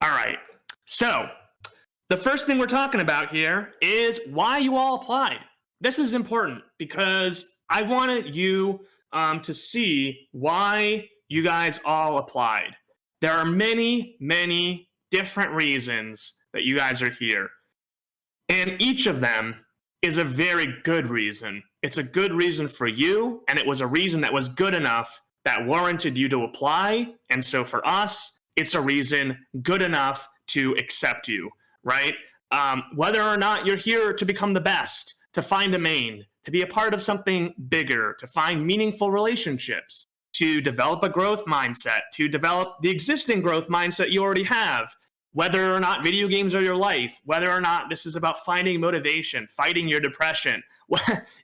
All right. So the first thing we're talking about here is why you all applied. This is important because I wanted you to see why you guys all applied. There are many, many different reasons that you guys are here. And each of them is a very good reason. It's a good reason for you, and it was a reason that was good enough that warranted you to apply. And so for us, it's a reason good enough to accept you, right? Whether or not you're here to become the best, to find a main, to be a part of something bigger, to find meaningful relationships, to develop a growth mindset, to develop the existing growth mindset you already have, whether or not video games are your life, whether or not this is about finding motivation, fighting your depression.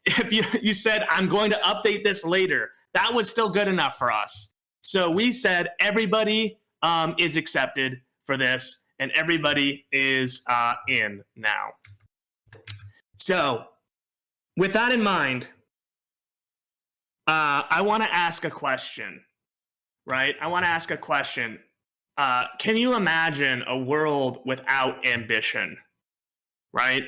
If you said, I'm going to update this later, that was still good enough for us. So we said everybody is accepted for this, and everybody is in now. So with that in mind, I want to ask a question, right? I want to ask a question. Can you imagine a world without ambition, right?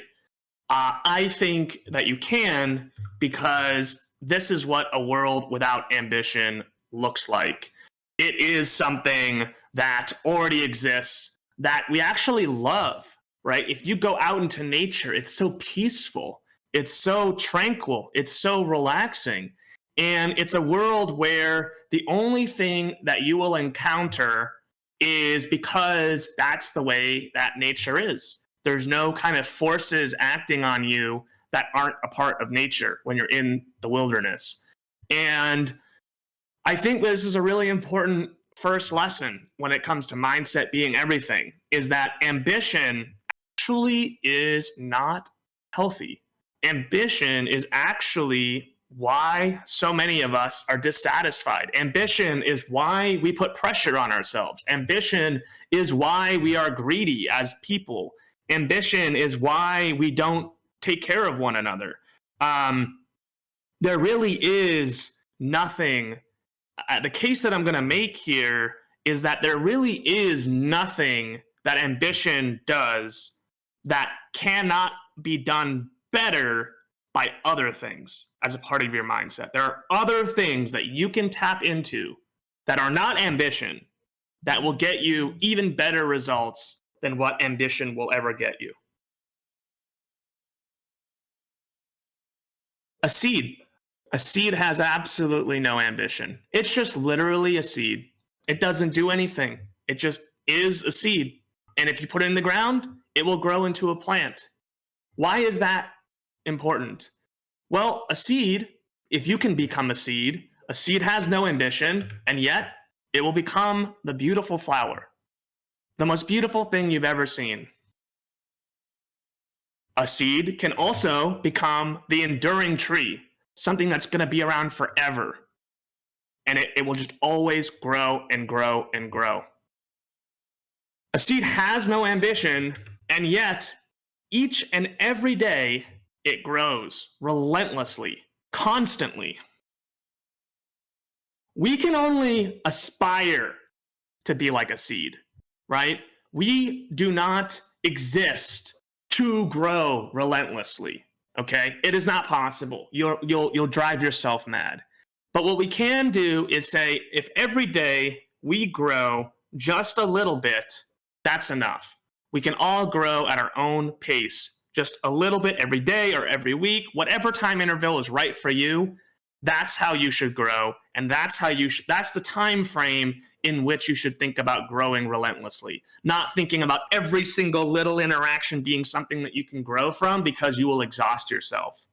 I think that you can, because this is what a world without ambition looks like. It is something that already exists, that we actually love, right? If you go out into nature, it's so peaceful, it's so tranquil, it's so relaxing. And it's a world where the only thing that you will encounter is because that's the way that nature is. There's no kind of forces acting on you that aren't a part of nature when you're in the wilderness. And I think this is a really important first lesson when it comes to mindset being everything, is that ambition actually is not healthy. Ambition is actually why so many of us are dissatisfied. Ambition is why we put pressure on ourselves. Ambition is why we are greedy as people. Ambition is why we don't take care of one another. There really is nothing. The case that I'm going to make here is that there really is nothing that ambition does that cannot be done better by other things as a part of your mindset. There are other things that you can tap into that are not ambition that will get you even better results than what ambition will ever get you. A seed. A seed has absolutely no ambition. It's just literally a seed. It doesn't do anything. It just is a seed. And if you put it in the ground, it will grow into a plant. Why is that important? Well, a seed, if you can become a seed has no ambition, and yet it will become the beautiful flower, the most beautiful thing you've ever seen. A seed can also become the enduring tree, something that's going to be around forever. And it will just always grow and grow and grow. A seed has no ambition, and yet each and every day it grows relentlessly, constantly. We can only aspire to be like a seed, right? We do not exist to grow relentlessly, okay? It is not possible. You'll drive yourself mad. But what we can do is say, if every day we grow just a little bit, that's enough. We can all grow at our own pace, just a little bit every day or every week, whatever time interval is right for you. That's how you should grow, and that's the time frame in which you should think about growing relentlessly. Not thinking about every single little interaction being something that you can grow from, because you will exhaust yourself.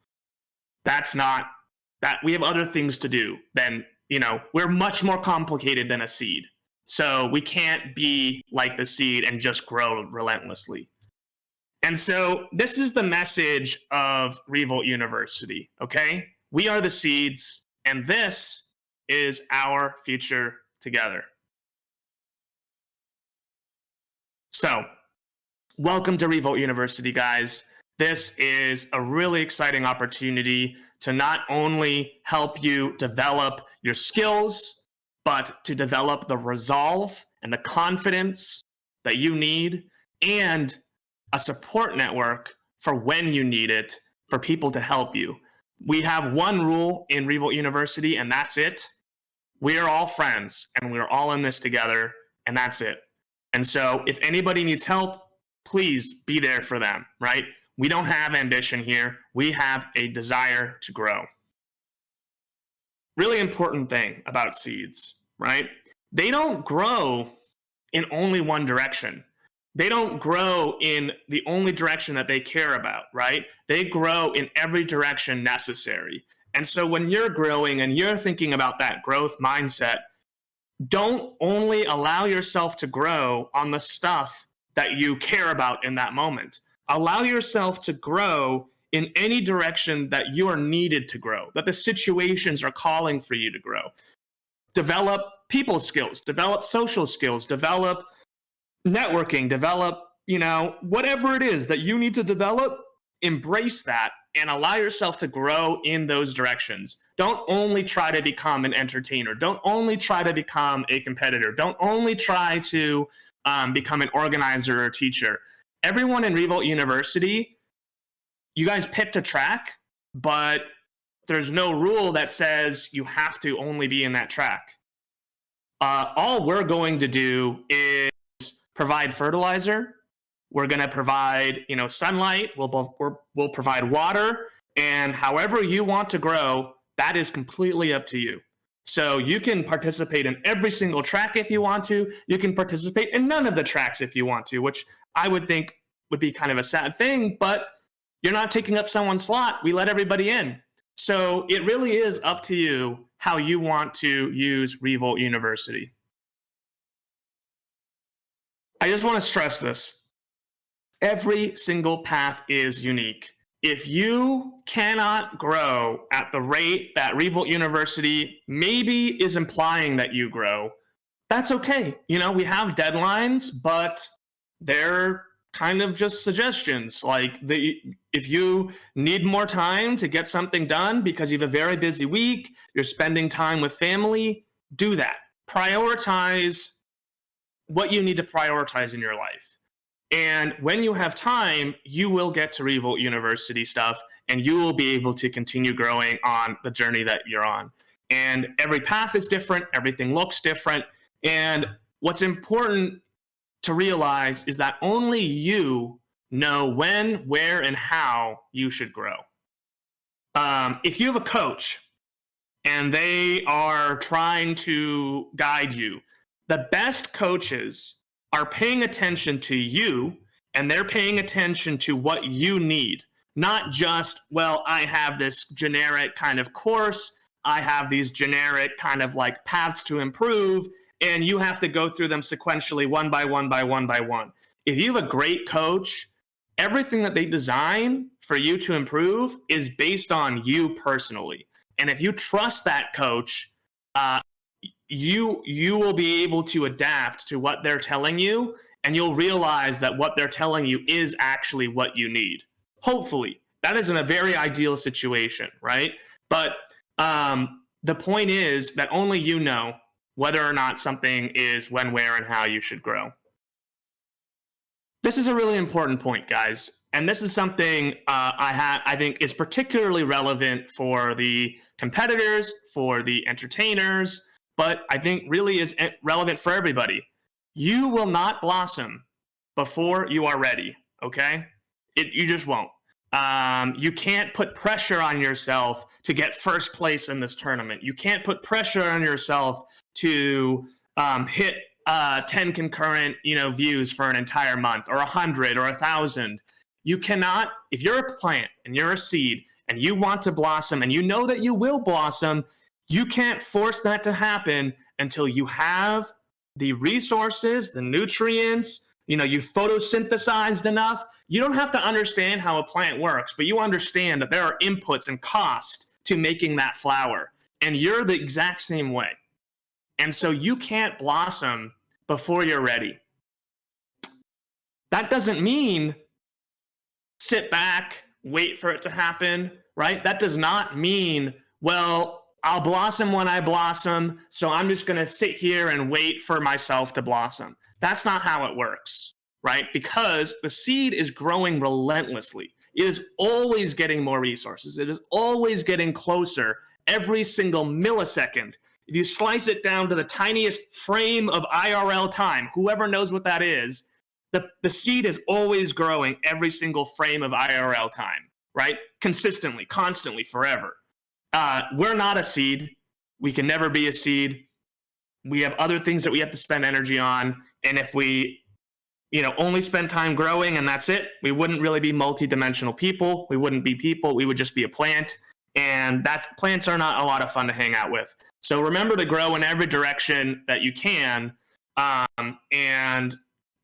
That's not that. We have other things to do than, we're much more complicated than a seed. So we can't be like the seed and just grow relentlessly. And so this is the message of Revolt University, okay? We are the seeds, and this is our future together. So, welcome to Revolt University, guys. This is a really exciting opportunity to not only help you develop your skills, but to develop the resolve and the confidence that you need and a support network for when you need it, for people to help you. We have one rule in Revolt University, and that's it. We are all friends, and we're all in this together, and that's it. And so if anybody needs help, please be there for them, right? We don't have ambition here. We have a desire to grow. Really important thing about seeds, right? They don't grow in only one direction. They don't grow in the only direction that they care about, right? They grow in every direction necessary. And so when you're growing and you're thinking about that growth mindset, don't only allow yourself to grow on the stuff that you care about in that moment. Allow yourself to grow in any direction that you are needed to grow, that the situations are calling for you to grow. Develop people skills, develop social skills, develop networking, develop, whatever it is that you need to develop, embrace that and allow yourself to grow in those directions. Don't only try to become an entertainer. Don't only try to become a competitor. Don't only try to become an organizer or teacher. Everyone in Revolt University, you guys picked a track, but there's no rule that says you have to only be in that track. All we're going to do is provide fertilizer. We're going to provide, sunlight. We'll provide water, and however you want to grow, that is completely up to you. So you can participate in every single track if you want to. You can participate in none of the tracks if you want to, which I would think would be kind of a sad thing, but you're not taking up someone's slot. We let everybody in. So it really is up to you how you want to use Revolt University. I just want to stress this. Every single path is unique. If you cannot grow at the rate that Revolt University maybe is implying that you grow, that's okay. We have deadlines, but they're kind of just suggestions. Like if you need more time to get something done because you have a very busy week, you're spending time with family, do that. Prioritize what you need to prioritize in your life. And when you have time, you will get to Revolt University stuff, and you will be able to continue growing on the journey that you're on. And every path is different. Everything looks different. And what's important to realize is that only you know when, where, and how you should grow. If you have a coach and they are trying to guide you, the best coaches are paying attention to you, and they're paying attention to what you need. Not just, well, I have this generic kind of course, I have these generic kind of like paths to improve, and you have to go through them sequentially one by one by one by one. If you have a great coach, everything that they design for you to improve is based on you personally. And if you trust that coach, you will be able to adapt to what they're telling you, and you'll realize that what they're telling you is actually what you need. Hopefully. That is in a very ideal situation, right? But the point is that only you know whether or not something is when, where, and how you should grow. This is a really important point, guys. And this is something I think is particularly relevant for the competitors, for the entertainers, but I think really is relevant for everybody. You will not blossom before you are ready, okay? You just won't. You can't put pressure on yourself to get first place in this tournament. You can't put pressure on yourself to hit 10 concurrent views for an entire month, or 100 or 1,000. You cannot, if you're a plant and you're a seed and you want to blossom and you know that you will blossom, you can't force that to happen until you have the resources, the nutrients, you photosynthesized enough. You don't have to understand how a plant works, but you understand that there are inputs and cost to making that flower. And you're the exact same way. And so you can't blossom before you're ready. That doesn't mean sit back, wait for it to happen, right? That does not mean, well, I'll blossom when I blossom, so I'm just going to sit here and wait for myself to blossom. That's not how it works, right? Because the seed is growing relentlessly. It is always getting more resources. It is always getting closer every single millisecond. If you slice it down to the tiniest frame of IRL time, whoever knows what that is, the seed is always growing every single frame of IRL time, right? Consistently, constantly, forever. We're not a seed. We can never be a seed. We have other things that we have to spend energy on. And if we, only spend time growing and that's it, we wouldn't really be multi-dimensional people. We wouldn't be people. We would just be a plant. And plants are not a lot of fun to hang out with. So remember to grow in every direction that you can,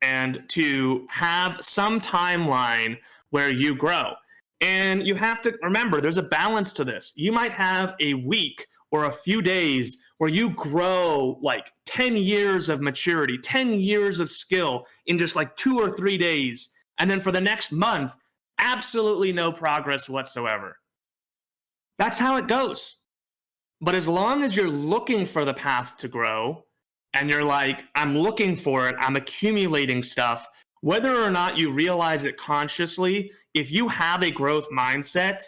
and to have some timeline where you grow. And you have to remember, there's a balance to this. You might have a week or a few days where you grow like 10 years of maturity, 10 years of skill in just like 2 or 3 days. And then for the next month, absolutely no progress whatsoever. That's how it goes. But as long as you're looking for the path to grow, and you're like, I'm looking for it, I'm accumulating stuff, whether or not you realize it consciously, if you have a growth mindset,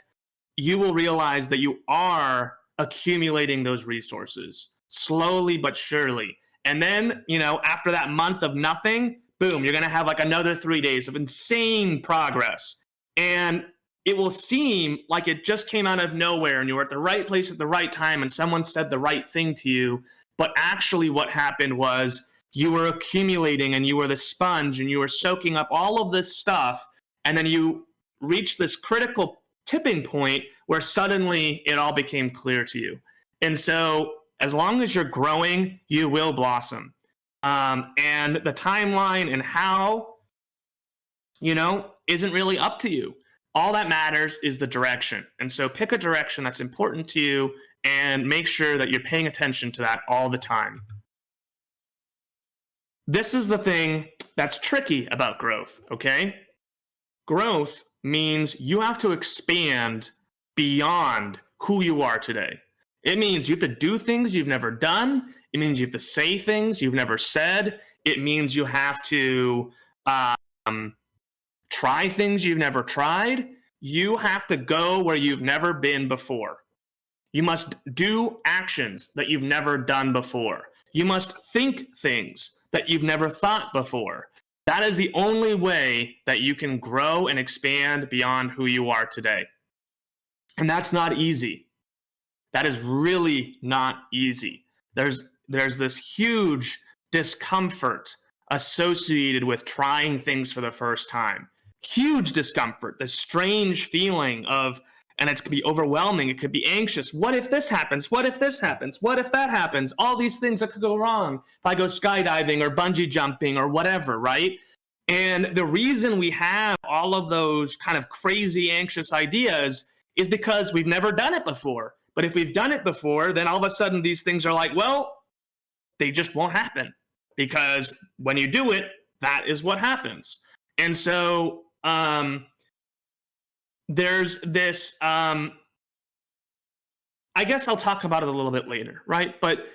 you will realize that you are accumulating those resources slowly but surely. And then, after that month of nothing, boom, you're going to have like another 3 days of insane progress. And it will seem like it just came out of nowhere and you were at the right place at the right time and someone said the right thing to you. But actually what happened was you were accumulating and you were the sponge and you were soaking up all of this stuff. And then you reached this critical tipping point where suddenly it all became clear to you. And so as long as you're growing, you will blossom. And the timeline and how, isn't really up to you. All that matters is the direction. And so pick a direction that's important to you and make sure that you're paying attention to that all the time. This is the thing that's tricky about growth, okay? Growth means you have to expand beyond who you are today. It means you have to do things you've never done. It means you have to say things you've never said. It means you have to try things you've never tried. You have to go where you've never been before. You must do actions that you've never done before. You must think things that you've never thought before. That is the only way that you can grow and expand beyond who you are today. And that's not easy. That is really not easy. There's this huge discomfort associated with trying things for the first time. Huge discomfort, this strange feeling of, and it could be overwhelming, it could be anxious. What if this happens? What if this happens? What if that happens? All these things that could go wrong if I go skydiving or bungee jumping or whatever, right? And the reason we have all of those kind of crazy, anxious ideas is because we've never done it before. But if we've done it before, then all of a sudden these things are like, well, they just won't happen. Because when you do it, that is what happens. And so there's this, I guess I'll talk about it a little bit later, right? But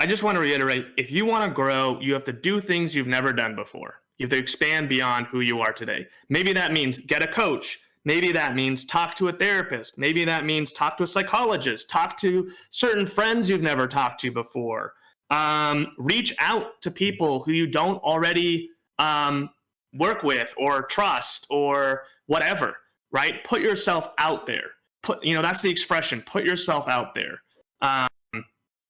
I just want to reiterate, if you want to grow, you have to do things you've never done before. You have to expand beyond who you are today. Maybe that means get a coach. Maybe that means talk to a therapist. Maybe that means talk to a psychologist. Talk to certain friends you've never talked to before. Reach out to people who you don't already work with or trust or whatever, right? Put yourself out there. That's the expression, put yourself out there.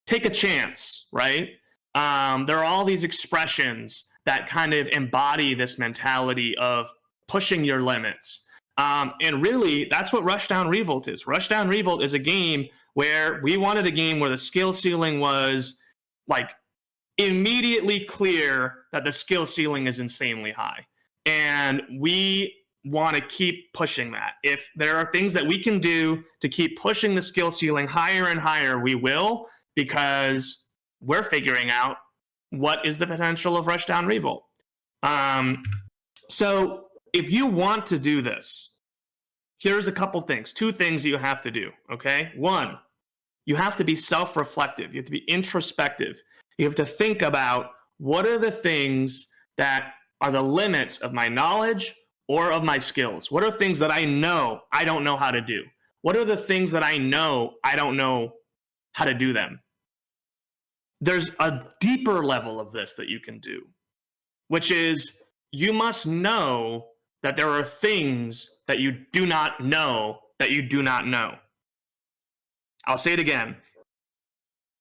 Take a chance, right? There are all these expressions that kind of embody this mentality of pushing your limits. And really, that's what Rushdown Revolt is. Rushdown Revolt is a game where we wanted a game where the skill ceiling was like immediately clear that the skill ceiling is insanely high. And we want to keep pushing that. If there are things that we can do to keep pushing the skill ceiling higher and higher, we will, because we're figuring out what is the potential of Rushdown Revolt. So if you want to do this, here's a couple things, 2 things that you have to do, okay? 1, you have to be self-reflective. You have to be introspective. You have to think about what are the things that are the limits of my knowledge or of my skills? What are things that I know I don't know how to do? What are the things that I know I don't know how to do them? There's a deeper level of this that you can do, which is you must know that there are things that you do not know that you do not know. I'll say it again.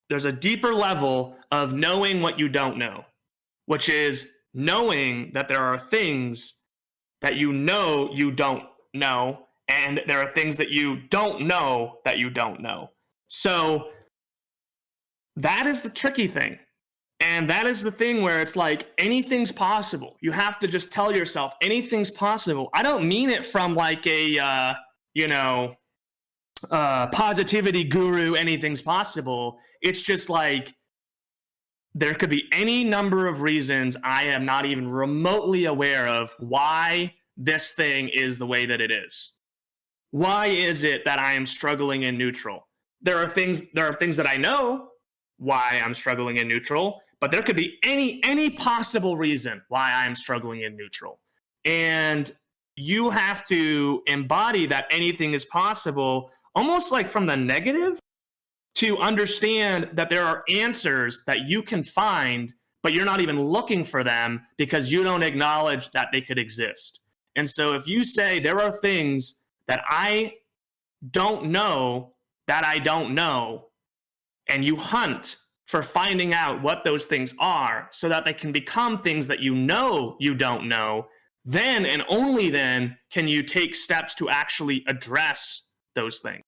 There's a deeper level of knowing what you don't know, which is knowing that there are things that you don't know, and there are things that you don't know that you don't know. So that is the tricky thing. And that is the thing where it's like anything's possible. You have to just tell yourself anything's possible. I don't mean it from like a, positivity guru, anything's possible. It's just like there could be any number of reasons I am not even remotely aware of why this thing is the way that it is. Why is it that I am struggling in neutral? There are things that I know why I'm struggling in neutral, but there could be any possible reason why I'm struggling in neutral. And you have to embody that anything is possible, almost like from the negative, to understand that there are answers that you can find, but you're not even looking for them because you don't acknowledge that they could exist. And so if you say there are things that I don't know that I don't know, and you hunt for finding out what those things are so that they can become things that you know you don't know, then and only then can you take steps to actually address those things.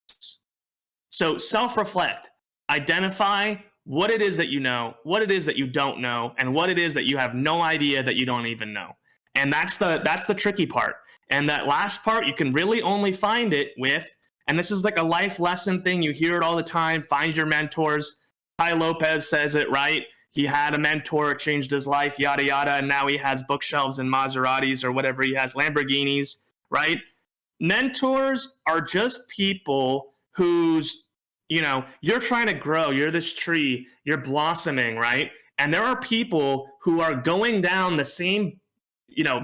So self-reflect, identify what it is that you know, what it is that you don't know, and what it is that you have no idea that you don't even know. And that's the tricky part. And that last part, you can really only find it with, and this is like a life lesson thing, you hear it all the time, find your mentors. Tai Lopez says it, right? He had a mentor, it changed his life, yada, yada, and now he has bookshelves and Maseratis or whatever he has, Lamborghinis, right? Mentors are just people who's, you're trying to grow, you're this tree, you're blossoming, right? And there are people who are going down the same,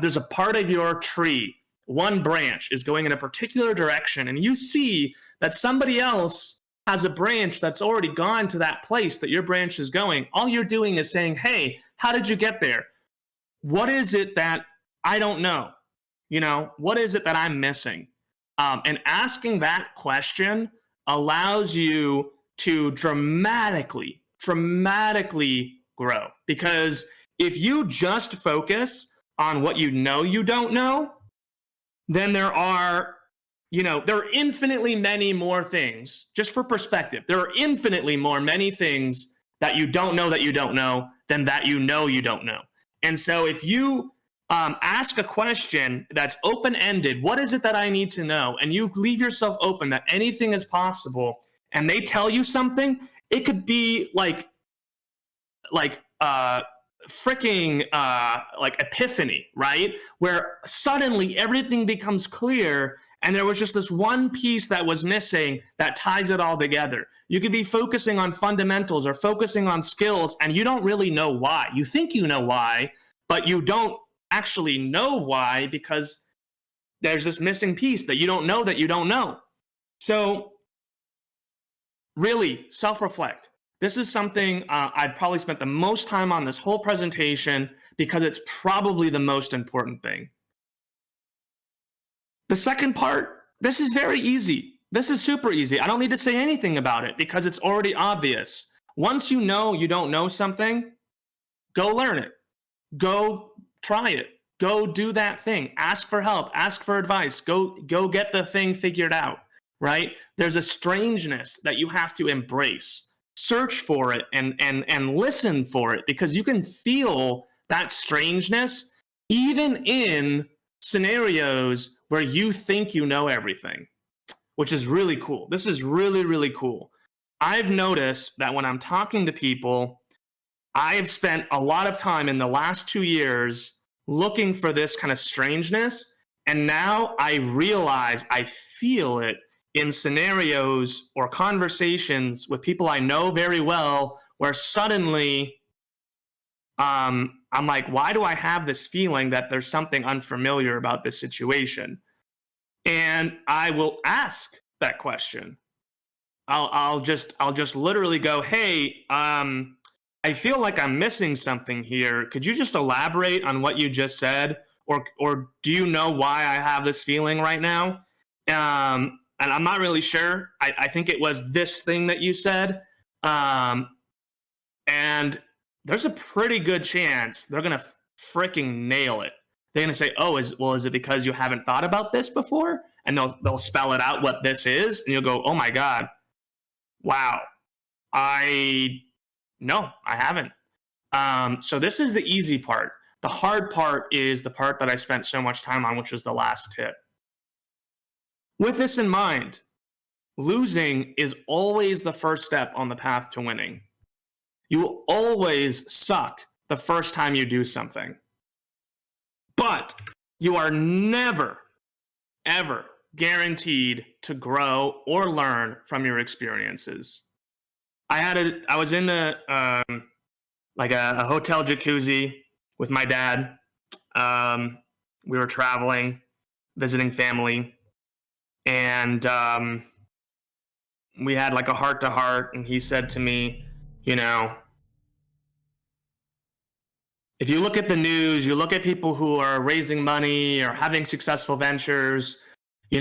there's a part of your tree, one branch is going in a particular direction, and you see that somebody else has a branch that's already gone to that place that your branch is going. All you're doing is saying, hey, how did you get there? What is it that I don't know? What is it that I'm missing? And asking that question allows you to dramatically grow. Because if you just focus on what you know you don't know, then there are infinitely many more things. Just for perspective, there are infinitely many things that you don't know than that you know you don't know. And so if you ask a question that's open-ended, what is it that I need to know? And you leave yourself open that anything is possible, and they tell you something, it could be like epiphany, right? Where suddenly everything becomes clear, and there was just this one piece that was missing that ties it all together. You could be focusing on fundamentals or focusing on skills, and you don't really know why. You think you know why, but you don't actually know why, because there's this missing piece that you don't know. So really, self-reflect. This is something I'd probably spent the most time on this whole presentation because it's probably the most important thing. The second part, this is very easy. This is super easy. I don't need to say anything about it because it's already obvious. Once you know you don't know something, go learn it. Go try it. Go do that thing. Ask for help. Ask for advice. Go get the thing figured out, right? There's a strangeness that you have to embrace. Search for it and listen for it, because you can feel that strangeness even in scenarios where you think you know everything, which is really cool. This is really, really cool. I've noticed that when I'm talking to people, I've spent a lot of time in the last 2 years looking for this kind of strangeness, and now I realize I feel it in scenarios or conversations with people I know very well, where suddenly I'm like, why do I have this feeling that there's something unfamiliar about this situation? And I will ask that question. I'll just literally go, hey, I feel like I'm missing something here. Could you just elaborate on what you just said, or do you know why I have this feeling right now? And I'm not really sure. I think it was this thing that you said, and there's a pretty good chance they're gonna freaking nail it. They're gonna say, "Oh, is it because you haven't thought about this before?" And they'll spell it out what this is, and you'll go, "Oh my god, wow, no, I haven't." So this is the easy part. The hard part is the part that I spent so much time on, which was the last tip. With this in mind, losing is always the first step on the path to winning. You will always suck the first time you do something. But you are never, ever guaranteed to grow or learn from your experiences. I was in a hotel jacuzzi with my dad. We were traveling, visiting family, and we had like a heart to heart, and he said to me, you know, if you look at the news, you look at people who are raising money or having successful ventures,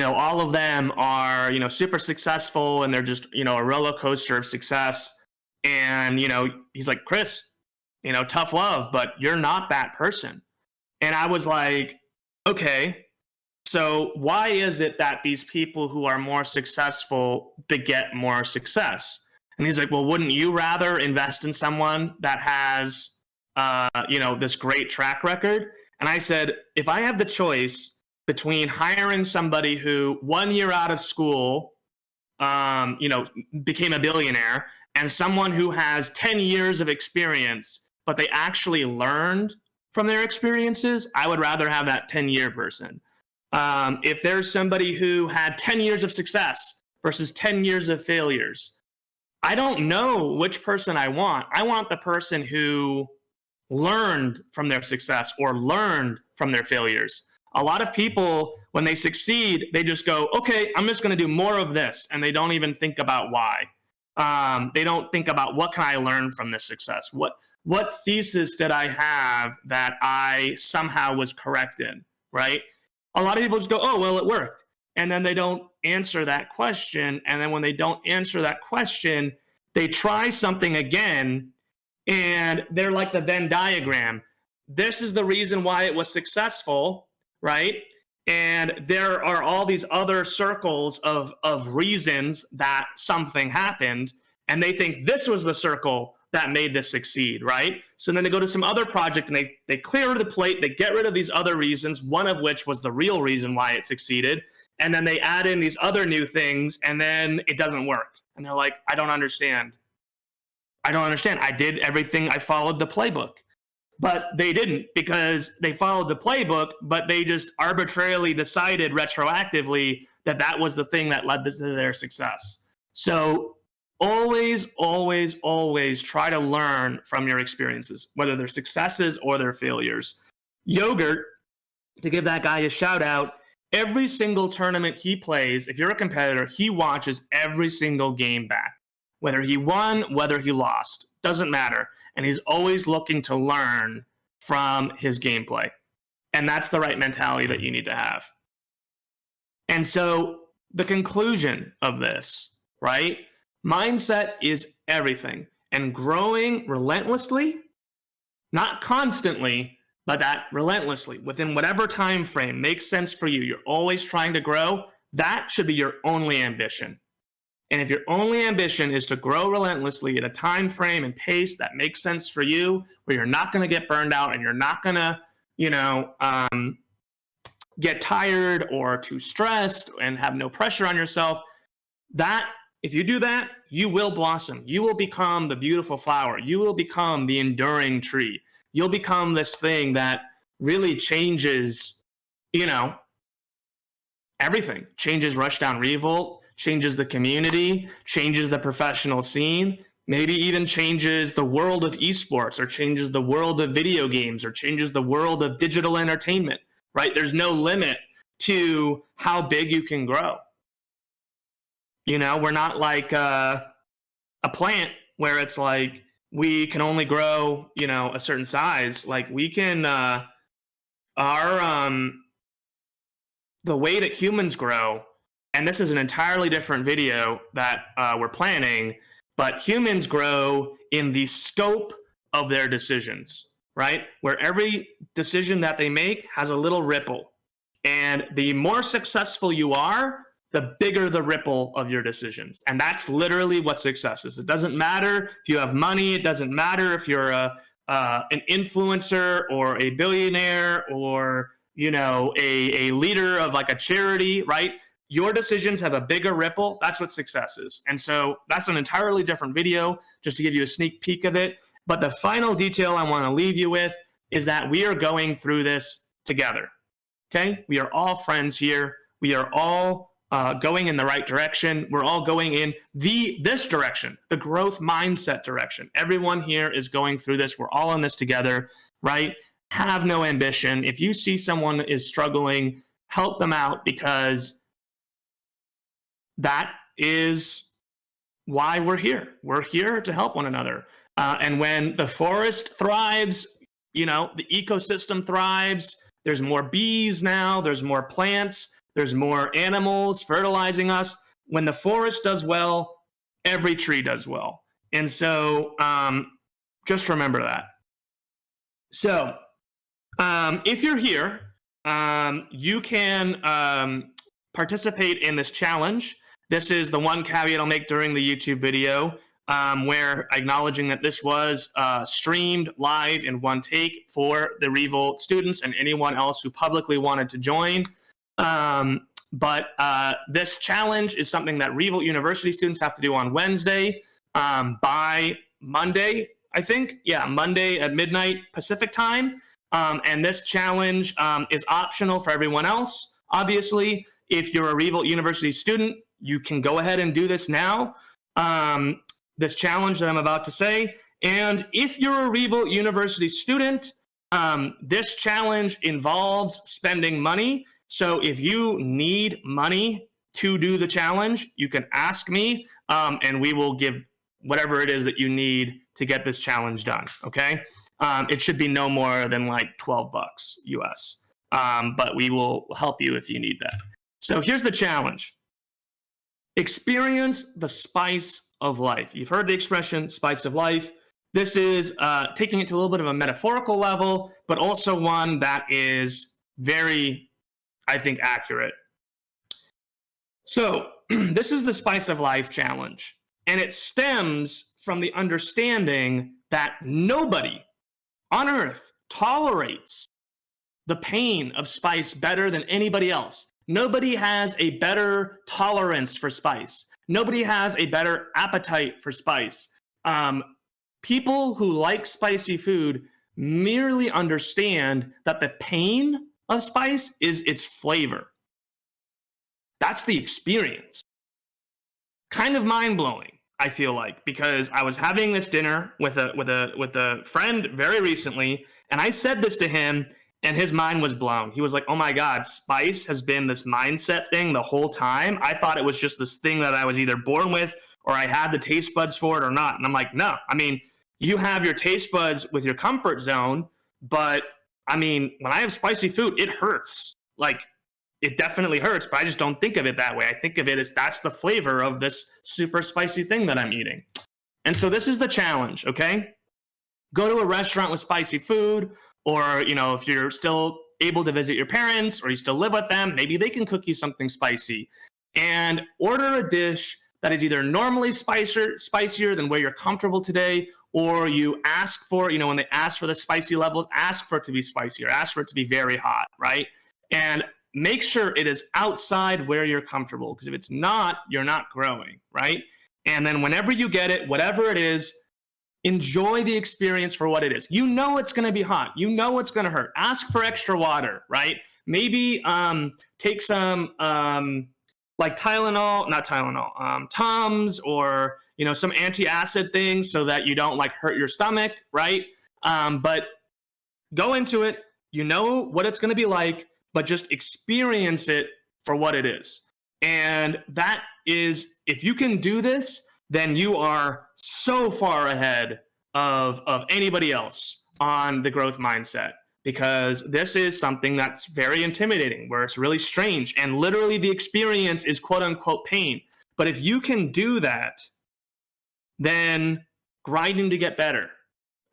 all of them are, super successful, and they're just, a roller coaster of success. And, he's like, Chris, tough love, but you're not that person. And I was like, okay, so why is it that these people who are more successful beget more success? And he's like, well, wouldn't you rather invest in someone that has, this great track record? And I said, if I have the choice between hiring somebody who 1 year out of school, became a billionaire, and someone who has 10 years of experience, but they actually learned from their experiences, I would rather have that 10-year person. If there's somebody who had 10 years of success versus 10 years of failures, I don't know which person I want. I want the person who learned from their success or learned from their failures. A lot of people, when they succeed, they just go, okay, I'm just going to do more of this. And they don't even think about why. They don't think about, what can I learn from this success? What thesis did I have that I somehow was correct in, right? A lot of people just go, oh, well, it worked. And then they don't answer that question. And then when they don't answer that question, they try something again, and they're like the Venn diagram. This is the reason why it was successful, right? And there are all these other circles of reasons that something happened, and they think this was the circle that made this succeed, right? So then they go to some other project and they clear the plate, they get rid of these other reasons, one of which was the real reason why it succeeded, and then they add in these other new things, and then it doesn't work. And they're like, I don't understand. I did everything. I followed the playbook. But they didn't, because they followed the playbook, but they just arbitrarily decided retroactively that that was the thing that led to their success. So always, always, always try to learn from your experiences, whether they're successes or they're failures. Yogurt, to give that guy a shout out, every single tournament he plays, if you're a competitor, he watches every single game back. Whether he won, whether he lost, doesn't matter. And he's always looking to learn from his gameplay. And that's the right mentality that you need to have. And so the conclusion of this, right? Mindset is everything. And growing relentlessly, not constantly, but that relentlessly, within whatever time frame makes sense for you, you're always trying to grow, that should be your only ambition. And if your only ambition is to grow relentlessly at a time frame and pace that makes sense for you, where you're not going to get burned out and you're not going to, get tired or too stressed and have no pressure on yourself, that if you do that, you will blossom. You will become the beautiful flower. You will become the enduring tree. You'll become this thing that really changes, everything. Changes Rushdown Revolt, changes the community, changes the professional scene. maybe even changes the world of esports, or changes the world of video games, or changes the world of digital entertainment, right? There's no limit to how big you can grow. You know, we're not like a plant where it's like we can only grow, you know, a certain size. Like we can, the way that humans grow, and this is an entirely different video that we're planning, but humans grow in the scope of their decisions, right? Where every decision that they make has a little ripple. And the more successful you are, the bigger the ripple of your decisions. And that's literally what success is. It doesn't matter if you have money. It doesn't matter if you're an influencer or a billionaire or, you know, a leader of like a charity, right? Your decisions have a bigger ripple. That's what success is. And so that's an entirely different video, just to give you a sneak peek of it. But the final detail I want to leave you with is that we are going through this together. Okay? We are all friends here. We are all going in the right direction. We're all going in this direction, the growth mindset direction. Everyone here is going through this. We're all in this together, right? Have no ambition. If you see someone is struggling, help them out, because that is why we're here. We're here to help one another. And when the forest thrives, you know, the ecosystem thrives. There's more bees now. There's more plants. There's more animals fertilizing us. When the forest does well, every tree does well. And so just remember that. So if you're here, you can participate in this challenge. This is the one caveat I'll make during the YouTube video, where acknowledging that this was streamed live in one take for the Revolt students and anyone else who publicly wanted to join. But this challenge is something that Revolt University students have to do on Wednesday by Monday, I think. Yeah, Monday at midnight Pacific time. And this challenge is optional for everyone else. Obviously, if you're a Revolt University student, you can go ahead and do this now, this challenge that I'm about to say. And if you're a Revolt University student, this challenge involves spending money. So if you need money to do the challenge, you can ask me, and we will give whatever it is that you need to get this challenge done, okay? It should be no more than like $12 US, but we will help you if you need that. So here's the challenge. Experience the spice of life. You've heard the expression spice of life. This is taking it to a little bit of a metaphorical level, but also one that is very, I think, accurate. So this is the Spice of Life challenge, and it stems from the understanding that nobody on earth tolerates the pain of spice better than anybody else. Nobody has a better tolerance for spice. Nobody has a better appetite for spice. People who like spicy food merely understand that the pain of spice is its flavor. That's the experience. Kind of mind-blowing, I feel like, because I was having this dinner with a friend very recently, and I said this to him, and his mind was blown. He was like, oh my God, spice has been this mindset thing the whole time. I thought it was just this thing that I was either born with or I had the taste buds for it or not. And I'm like, no, I mean, you have your taste buds with your comfort zone, but I mean, when I have spicy food, it hurts. Like, it definitely hurts, but I just don't think of it that way. I think of it as that's the flavor of this super spicy thing that I'm eating. And so this is the challenge, okay? Go to a restaurant with spicy food, or, you know, if you're still able to visit your parents or you still live with them, maybe they can cook you something spicy. And order a dish that is either normally spicier than where you're comfortable today, or you ask for, you know, when they ask for the spicy levels, ask for it to be spicier, ask for it to be very hot, right? And make sure it is outside where you're comfortable, because if it's not, you're not growing, right? And then whenever you get it, whatever it is, enjoy the experience for what it is. You know it's going to be hot. You know it's going to hurt. Ask for extra water, right? Maybe take some like Tylenol, not Tylenol, Tums, or some anti-acid things so that you don't like hurt your stomach, right? But go into it, you know what it's going to be like, but just experience it for what it is. And that is, if you can do this, then you are so far ahead of anybody else on the growth mindset, because this is something that's very intimidating, where it's really strange, and literally the experience is quote unquote pain. But if you can do that, then grinding to get better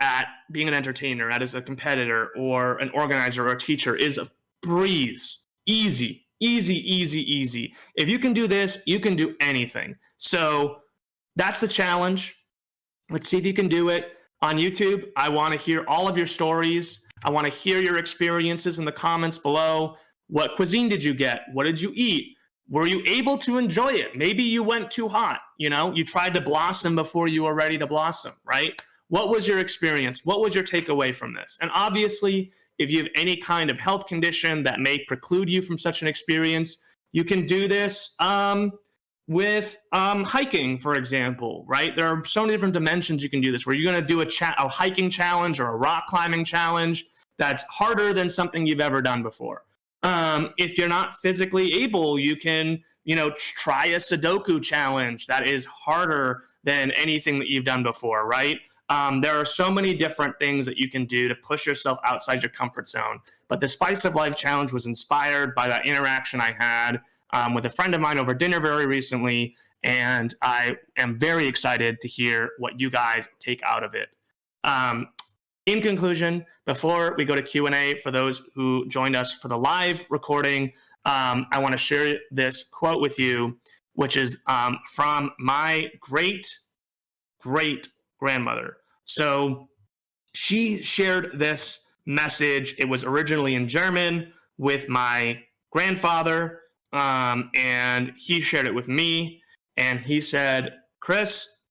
at being an entertainer, as a competitor or an organizer or a teacher is a breeze. Easy, easy, easy, easy. If you can do this, you can do anything. So that's the challenge. Let's see if you can do it. On YouTube, I want to hear all of your stories. I want to hear your experiences in the comments below. What cuisine did you get? What did you eat? Were you able to enjoy it? Maybe you went too hot. You tried to blossom before you were ready to blossom, right? What was your experience? What was your takeaway from this? And obviously, if you have any kind of health condition that may preclude you from such an experience, you can do this with hiking, for example, right? There are so many different dimensions you can do this, where you're going to do a hiking challenge or a rock climbing challenge that's harder than something you've ever done before. If you're not physically able, you can, try a Sudoku challenge that is harder than anything that you've done before, right? There are so many different things that you can do to push yourself outside your comfort zone. But the Spice of Life challenge was inspired by that interaction I had with a friend of mine over dinner very recently, and I am very excited to hear what you guys take out of it. In conclusion, before we go to Q&A, for those who joined us for the live recording, I want to share this quote with you, which is from my great-great-grandmother. So she shared this message. It was originally in German with my grandfather, and he shared it with me, and he said, Chris,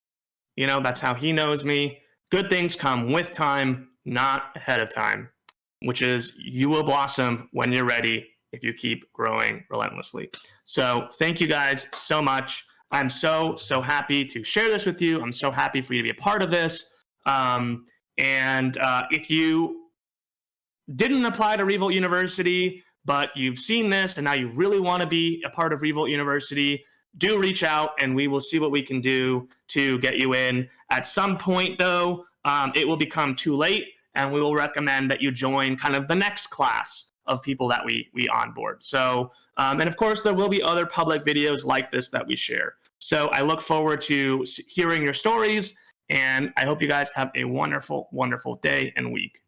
that's how he knows me. Good things come with time, not ahead of time, which is you will blossom when you're ready if you keep growing relentlessly. So thank you guys so much. I'm so happy to share this with you. I'm so happy for you to be a part of this. And if you didn't apply to Revolt University, but you've seen this and now you really want to be a part of Revolt University, do reach out and we will see what we can do to get you in. At some point, though, it will become too late, and we will recommend that you join kind of the next class of people that we onboard. So, and of course, there will be other public videos like this that we share. So I look forward to hearing your stories, and I hope you guys have a wonderful, wonderful day and week.